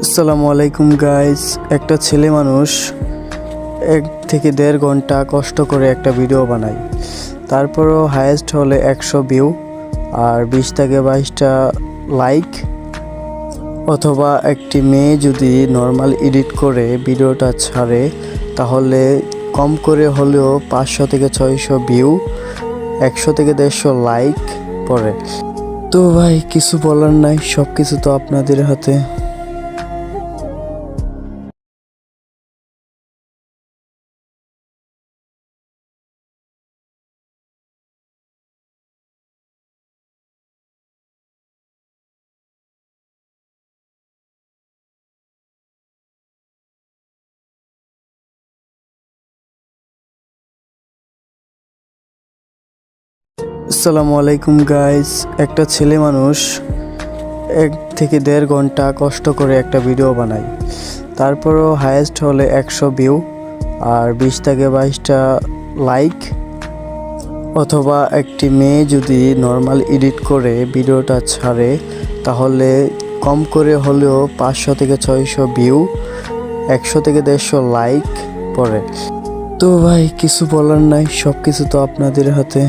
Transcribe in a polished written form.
আসসালামু আলাইকুম গাইস। একটা ছেলে মানুষ 1 থেকে 1.5 ঘন্টা কষ্ট করে একটা ভিডিও বানায়, তারপরও হায়েস্ট হলে 100 ভিউ আর 20 থেকে 22টা লাইক। অথবা একটি মেয়ে যদি নর্মাল এডিট করে ভিডিওটা ছাড়ে তাহলে কম করে হলেও 500 থেকে 600 ভিউ, 100 থেকে 150 লাইক পড়ে। তো ভাই কিছু বলার নাই, সব কিছু তো আপনাদের হাতে। আসসালামু আলাইকুম গাইস। একটা ছেলে মানুষ 1 থেকে 1.5 ঘন্টা কষ্ট করে একটা ভিডিও বানায়, তারপরও হায়েস্ট হলে 100 ভিউ আর 20 থেকে 22টা লাইক। অথবা একটি মেয়ে যদি নর্মাল এডিট করে ভিডিওটা ছাড়ে তাহলে কম করে হলেও 500 থেকে 600 ভিউ, 100 থেকে 150 লাইক পড়ে। তো ভাই কিছু বলার নাই, সব কিছু তো আপনাদের হাতে।